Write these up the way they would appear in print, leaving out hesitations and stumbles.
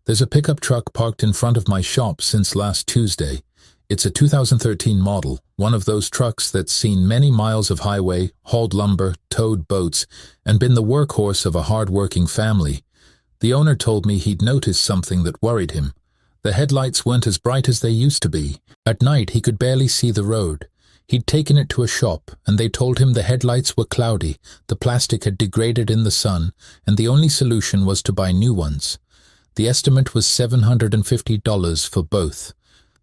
There's a pickup truck parked in front of my shop since last Tuesday. It's a 2013 model, one of those trucks that's seen many miles of highway, hauled lumber, towed boats, and been the workhorse of a hard-working family. The owner told me he'd noticed something that worried him. The headlights weren't as bright as they used to be. At night, he could barely see the road. He'd taken it to a shop, and they told him the headlights were cloudy, the plastic had degraded in the sun, and the only solution was to buy new ones. The estimate was $750 for both.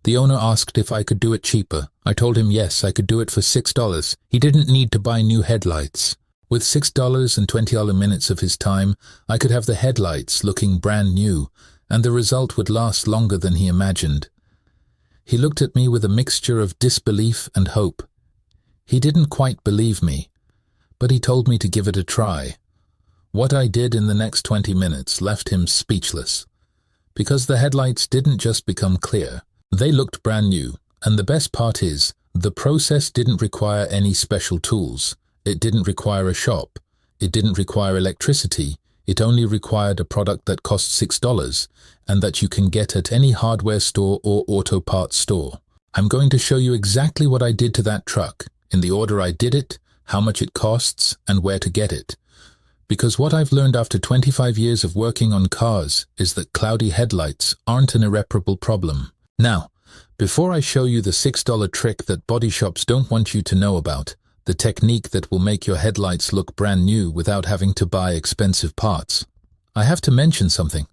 The owner asked if I could do it cheaper. I told him yes, I could do it for $6. He didn't need to buy new headlights. With $6 and 20 minutes of his time, I could have the headlights looking brand new, and the result would last longer than he imagined. He looked at me with a mixture of disbelief and hope. He didn't quite believe me, but he told me to give it a try. What I did in the next 20 minutes left him speechless. Because the headlights didn't just become clear, they looked brand new, and the best part is, the process didn't require any special tools. It didn't require a shop. It didn't require electricity. It only required a product that cost $6 and that you can get at any hardware store or auto parts store. I'm going to show you exactly what I did to that truck, in the order I did it, how much it costs, and where to get it. Because what I've learned after 25 years of working on cars is that cloudy headlights aren't an irreparable problem. Now, before I show you the $6 trick that body shops don't want you to know about, the technique that will make your headlights look brand new without having to buy expensive parts, I have to mention something.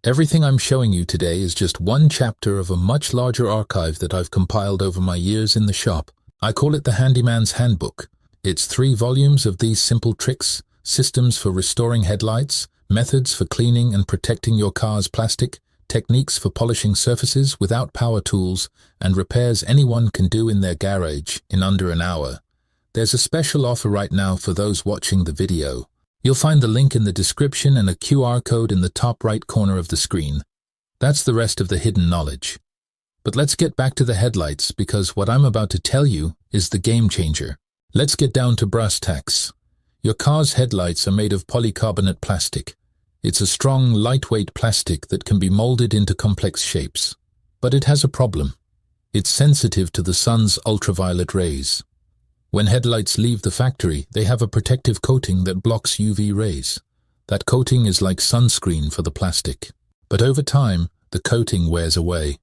Everything I'm showing you today is just one chapter of a much larger archive that I've compiled over my years in the shop. I call it the Handyman's Handbook. It's 3 volumes of these simple tricks, systems for restoring headlights, methods for cleaning and protecting your car's plastic, techniques for polishing surfaces without power tools, and repairs anyone can do in their garage in under an hour. There's a special offer right now for those watching the video. You'll find the link in the description and a QR code in the top right corner of the screen. That's the rest of the hidden knowledge. But let's get back to the headlights, because what I'm about to tell you is the game changer. Let's get down to brass tacks. Your car's headlights are made of polycarbonate plastic. It's a strong, lightweight plastic that can be molded into complex shapes. But it has a problem. It's sensitive to the sun's ultraviolet rays. When headlights leave the factory, they have a protective coating that blocks UV rays. That coating is like sunscreen for the plastic. But over time, the coating wears away.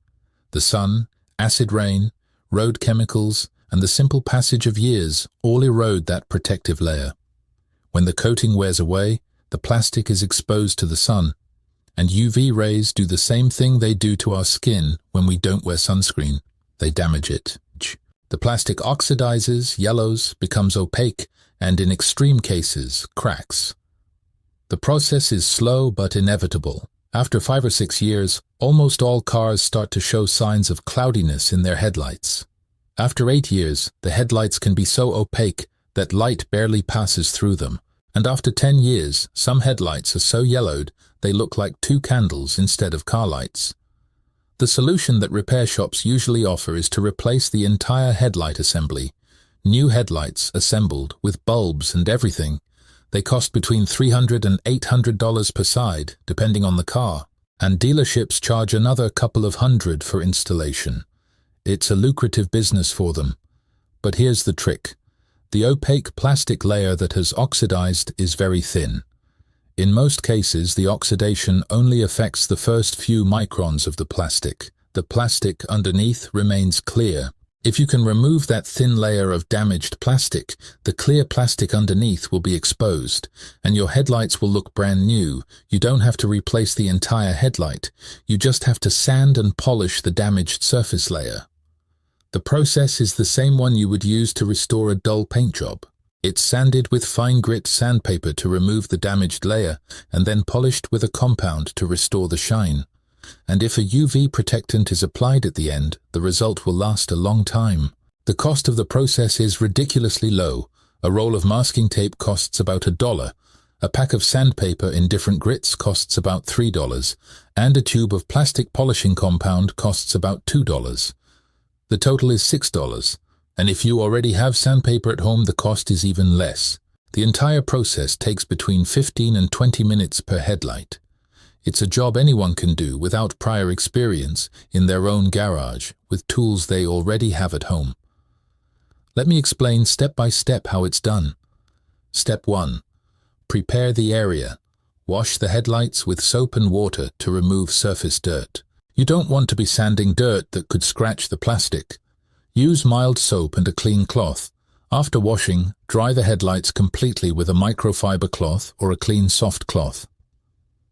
The sun, acid rain, road chemicals, and the simple passage of years all erode that protective layer. When the coating wears away, the plastic is exposed to the sun, and UV rays do the same thing they do to our skin when we don't wear sunscreen. They damage it. The plastic oxidizes, yellows, becomes opaque, and in extreme cases, cracks. The process is slow but inevitable. After 5 or 6 years, almost all cars start to show signs of cloudiness in their headlights. After 8 years, the headlights can be so opaque that light barely passes through them. And after 10 years, some headlights are so yellowed they look like 2 candles instead of car lights. The solution that repair shops usually offer is to replace the entire headlight assembly. New headlights assembled with bulbs and everything. They cost between $300 and $800 per side, depending on the car, and dealerships charge another couple of hundred for installation. It's a lucrative business for them. But here's the trick. The opaque plastic layer that has oxidized is very thin. In most cases, the oxidation only affects the first few microns of the plastic. The plastic underneath remains clear. If you can remove that thin layer of damaged plastic, the clear plastic underneath will be exposed, and your headlights will look brand new. You don't have to replace the entire headlight. You just have to sand and polish the damaged surface layer. The process is the same one you would use to restore a dull paint job. It's sanded with fine grit sandpaper to remove the damaged layer, and then polished with a compound to restore the shine. And if a UV protectant is applied at the end, the result will last a long time. The cost of the process is ridiculously low. A roll of masking tape costs about $1. A pack of sandpaper in different grits costs about $3, and a tube of plastic polishing compound costs about $2. The total is $6. And if you already have sandpaper at home, the cost is even less. The entire process takes between 15 and 20 minutes per headlight. It's a job anyone can do without prior experience in their own garage with tools they already have at home. Let me explain step by step how it's done. Step 1. Prepare the area. Wash the headlights with soap and water to remove surface dirt. You don't want to be sanding dirt that could scratch the plastic. Use mild soap and a clean cloth. After washing, dry the headlights completely with a microfiber cloth or a clean soft cloth.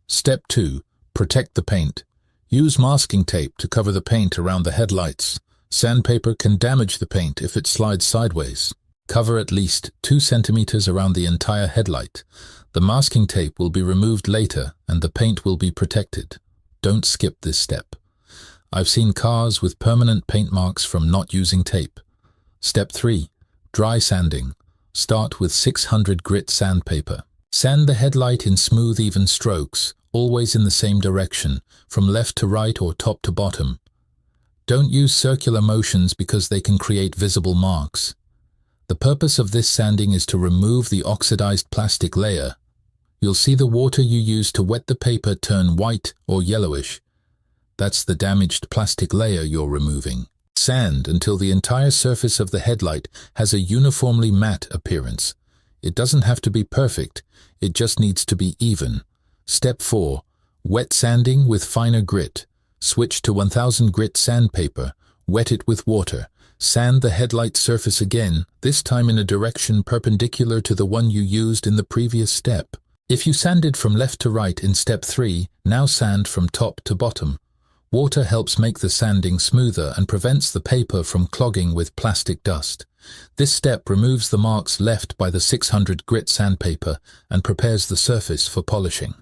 Step 2. Protect the paint. Use masking tape to cover the paint around the headlights. Sandpaper can damage the paint if it slides sideways. Cover at least 2 centimeters around the entire headlight. The masking tape will be removed later and the paint will be protected. Don't skip this step. I've seen cars with permanent paint marks from not using tape. Step 3. Dry sanding. Start with 600 grit sandpaper. Sand the headlight in smooth, even strokes, always in the same direction, from left to right or top to bottom. Don't use circular motions because they can create visible marks. The purpose of this sanding is to remove the oxidized plastic layer. You'll see the water you use to wet the paper turn white or yellowish. That's the damaged plastic layer you're removing. Sand until the entire surface of the headlight has a uniformly matte appearance. It doesn't have to be perfect, it just needs to be even. Step 4. Wet sanding with finer grit. Switch to 1000 grit sandpaper, wet it with water. Sand the headlight surface again, this time in a direction perpendicular to the one you used in the previous step. If you sanded from left to right in step 3, now sand from top to bottom. Water helps make the sanding smoother and prevents the paper from clogging with plastic dust. This step removes the marks left by the 600 grit sandpaper and prepares the surface for polishing.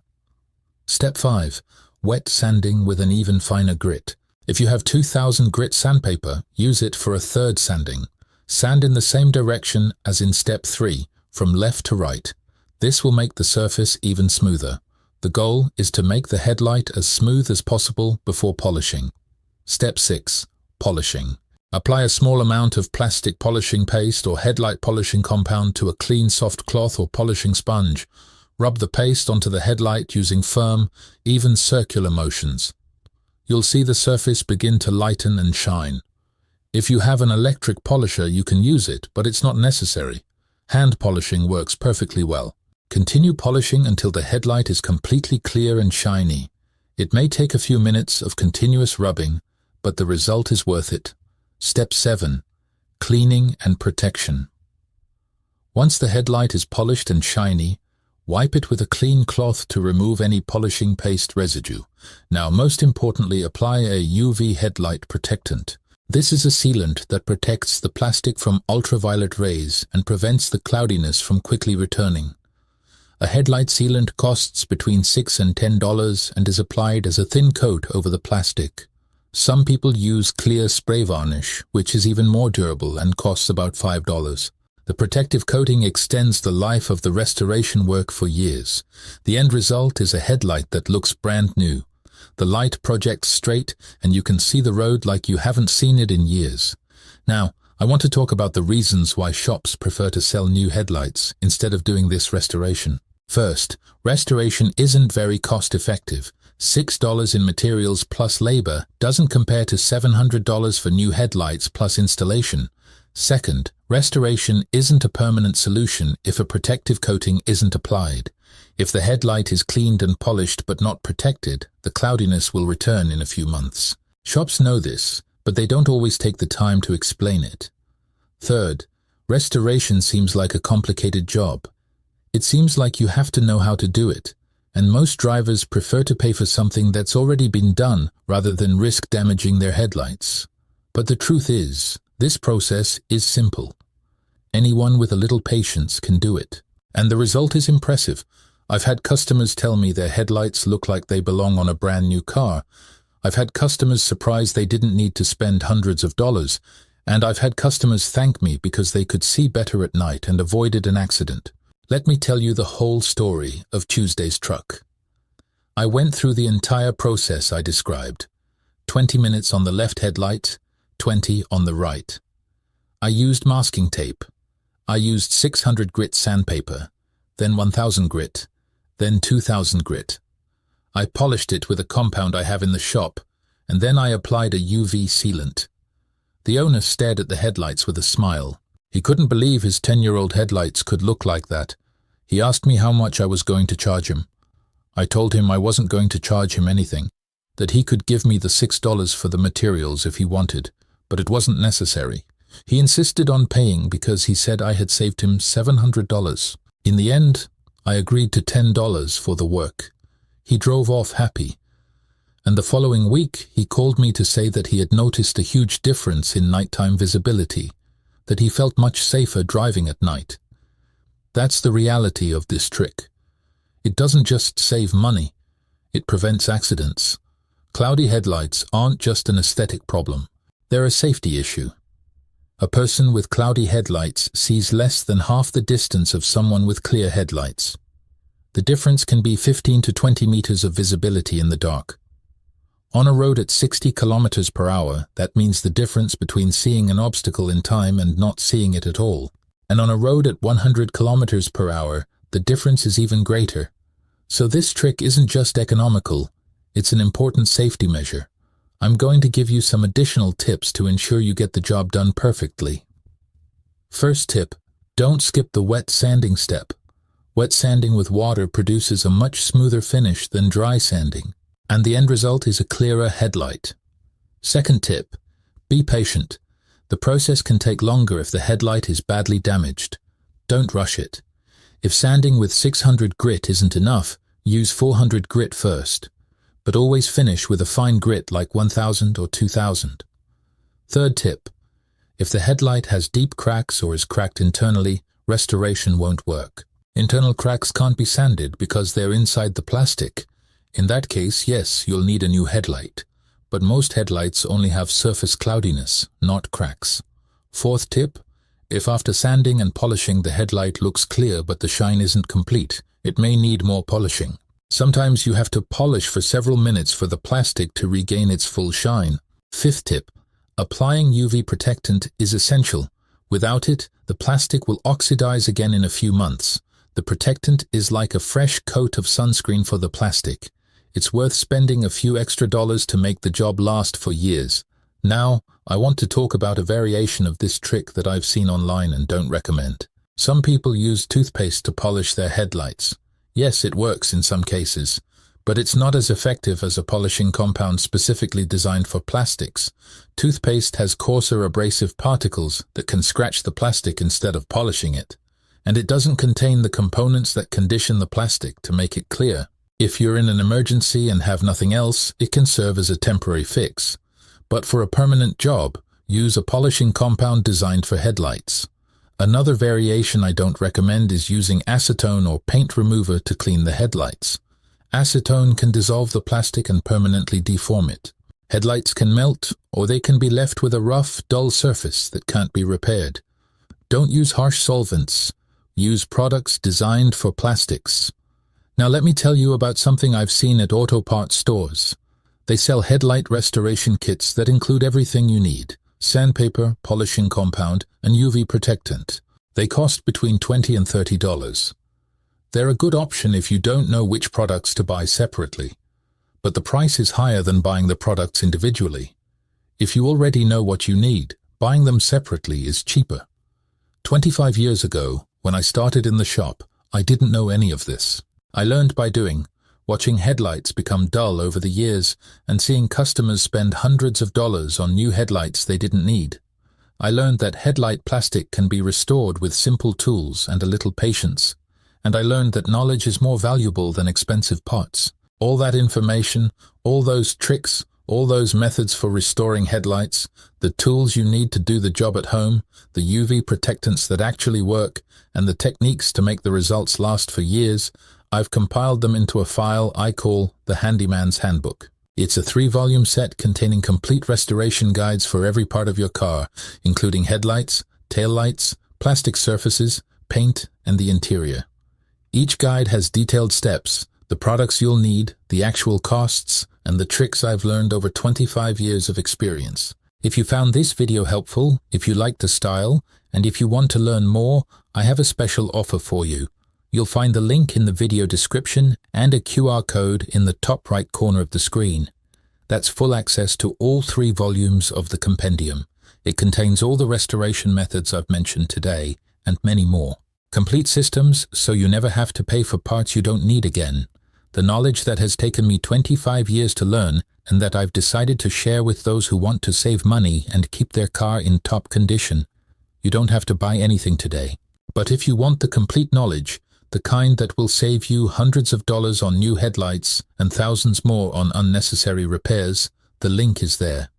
Step 5. Wet sanding with an even finer grit. If you have 2000 grit sandpaper, use it for a third sanding. Sand in the same direction as in step 3, from left to right. This will make the surface even smoother. The goal is to make the headlight as smooth as possible before polishing. Step 6. Polishing. Apply a small amount of plastic polishing paste or headlight polishing compound to a clean soft cloth or polishing sponge. Rub the paste onto the headlight using firm, even circular motions. You'll see the surface begin to lighten and shine. If you have an electric polisher, you can use it, but it's not necessary. Hand polishing works perfectly well. Continue polishing until the headlight is completely clear and shiny. It may take a few minutes of continuous rubbing, but the result is worth it. Step 7. Cleaning and protection. Once the headlight is polished and shiny, wipe it with a clean cloth to remove any polishing paste residue. Now, most importantly, apply a UV headlight protectant. This is a sealant that protects the plastic from ultraviolet rays and prevents the cloudiness from quickly returning. A headlight sealant costs between $6 and $10 and is applied as a thin coat over the plastic. Some people use clear spray varnish, which is even more durable and costs about $5. The protective coating extends the life of the restoration work for years. The end result is a headlight that looks brand new. The light projects straight and you can see the road like you haven't seen it in years. Now, I want to talk about the reasons why shops prefer to sell new headlights instead of doing this restoration. First, restoration isn't very cost-effective. $6 in materials plus labor doesn't compare to $700 for new headlights plus installation. Second, restoration isn't a permanent solution if a protective coating isn't applied. If the headlight is cleaned and polished but not protected, the cloudiness will return in a few months. Shops know this, but they don't always take the time to explain it. Third, restoration seems like a complicated job. It seems like you have to know how to do it, and most drivers prefer to pay for something that's already been done rather than risk damaging their headlights. But the truth is, this process is simple. Anyone with a little patience can do it, and the result is impressive. I've had customers tell me their headlights look like they belong on a brand new car. I've had customers surprised they didn't need to spend hundreds of dollars, and I've had customers thank me because they could see better at night and avoided an accident. Let me tell you the whole story of Tuesday's truck. I went through the entire process I described. 20 minutes on the left headlight, 20 on the right. I used masking tape. I used 600 grit sandpaper, then 1000 grit, then 2000 grit. I polished it with a compound I have in the shop, and then I applied a UV sealant. The owner stared at the headlights with a smile. He couldn't believe his 10-year-old headlights could look like that. He asked me how much I was going to charge him. I told him I wasn't going to charge him anything, that he could give me the $6 for the materials if he wanted, but it wasn't necessary. He insisted on paying because he said I had saved him $700. In the end, I agreed to $10 for the work. He drove off happy, and the following week he called me to say that he had noticed a huge difference in nighttime visibility, that he felt much safer driving at night. That's the reality of this trick. It doesn't just save money, it prevents accidents. Cloudy headlights aren't just an aesthetic problem, they're a safety issue. A person with cloudy headlights sees less than half the distance of someone with clear headlights. The difference can be 15 to 20 meters of visibility in the dark. On a road at 60 kilometers per hour, that means the difference between seeing an obstacle in time and not seeing it at all. And on a road at 100 kilometers per hour, the difference is even greater. So this trick isn't just economical, it's an important safety measure. I'm going to give you some additional tips to ensure you get the job done perfectly. First tip, don't skip the wet sanding step. Wet sanding with water produces a much smoother finish than dry sanding, and the end result is a clearer headlight. Second tip, be patient. The process can take longer if the headlight is badly damaged. Don't rush it. If sanding with 600 grit isn't enough, use 400 grit first, but always finish with a fine grit like 1000 or 2000. Third tip, if the headlight has deep cracks or is cracked internally, restoration won't work. Internal cracks can't be sanded because they're inside the plastic. In that case, yes, you'll need a new headlight. But most headlights only have surface cloudiness, not cracks. Fourth tip, if after sanding and polishing the headlight looks clear but the shine isn't complete, it may need more polishing. Sometimes you have to polish for several minutes for the plastic to regain its full shine. Fifth tip, applying UV protectant is essential. Without it, the plastic will oxidize again in a few months. The protectant is like a fresh coat of sunscreen for the plastic. It's worth spending a few extra dollars to make the job last for years. Now, I want to talk about a variation of this trick that I've seen online and don't recommend. Some people use toothpaste to polish their headlights. Yes, it works in some cases, but it's not as effective as a polishing compound specifically designed for plastics. Toothpaste has coarser abrasive particles that can scratch the plastic instead of polishing it. And it doesn't contain the components that condition the plastic to make it clear. If you're in an emergency and have nothing else, it can serve as a temporary fix. But for a permanent job, use a polishing compound designed for headlights. Another variation I don't recommend is using acetone or paint remover to clean the headlights. Acetone can dissolve the plastic and permanently deform it. Headlights can melt, or they can be left with a rough, dull surface that can't be repaired. Don't use harsh solvents. Use products designed for plastics. Now let me tell you about something I've seen at auto parts stores. They sell headlight restoration kits that include everything you need: sandpaper, polishing compound, and UV protectant. They cost between $20 and $30. They're a good option if you don't know which products to buy separately, but the price is higher than buying the products individually. If you already know what you need, buying them separately is cheaper. 25 years ago, when I started in the shop, I didn't know any of this. I learned by doing, watching headlights become dull over the years and seeing customers spend hundreds of dollars on new headlights they didn't need. I learned that headlight plastic can be restored with simple tools and a little patience. And I learned that knowledge is more valuable than expensive parts. All that information, all those tricks, all those methods for restoring headlights, the tools you need to do the job at home, the UV protectants that actually work, and the techniques to make the results last for years, I've compiled them into a file I call the Handyman's Handbook. It's a 3-volume set containing complete restoration guides for every part of your car, including headlights, taillights, plastic surfaces, paint, and the interior. Each guide has detailed steps, the products you'll need, the actual costs, and the tricks I've learned over 25 years of experience. If you found this video helpful, if you liked the style, and if you want to learn more, I have a special offer for you. You'll find the link in the video description and a QR code in the top right corner of the screen. That's full access to all 3 volumes of the compendium. It contains all the restoration methods I've mentioned today, and many more. Complete systems, so you never have to pay for parts you don't need again. The knowledge that has taken me 25 years to learn, and that I've decided to share with those who want to save money and keep their car in top condition. You don't have to buy anything today. But if you want the complete knowledge, the kind that will save you hundreds of dollars on new headlights and thousands more on unnecessary repairs, the link is there.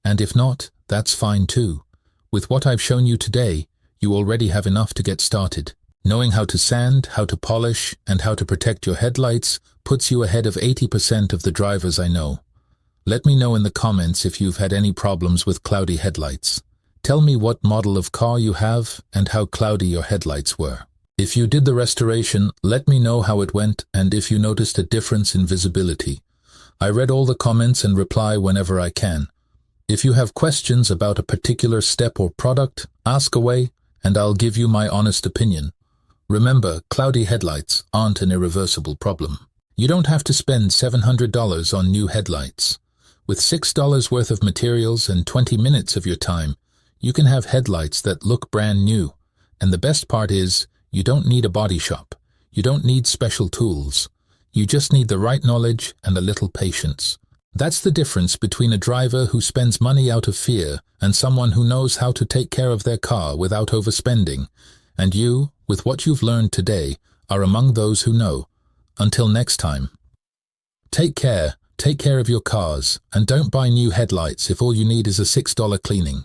And if not, that's fine too. With what I've shown you today, you already have enough to get started. Knowing how to sand, how to polish, and how to protect your headlights puts you ahead of 80% of the drivers I know. Let me know in the comments if you've had any problems with cloudy headlights. Tell me what model of car you have and how cloudy your headlights were. If you did the restoration, let me know how it went and if you noticed a difference in visibility. I read all the comments and reply whenever I can. If you have questions about a particular step or product, ask away and I'll give you my honest opinion. Remember, cloudy headlights aren't an irreversible problem. You don't have to spend $700 on new headlights. With $6 worth of materials and 20 minutes of your time, you can have headlights that look brand new. And the best part is, you don't need a body shop. You don't need special tools. You just need the right knowledge and a little patience. That's the difference between a driver who spends money out of fear and someone who knows how to take care of their car without overspending. And you, with what you've learned today, are among those who know. Until next time. Take care of your cars, and don't buy new headlights if all you need is a $6 cleaning.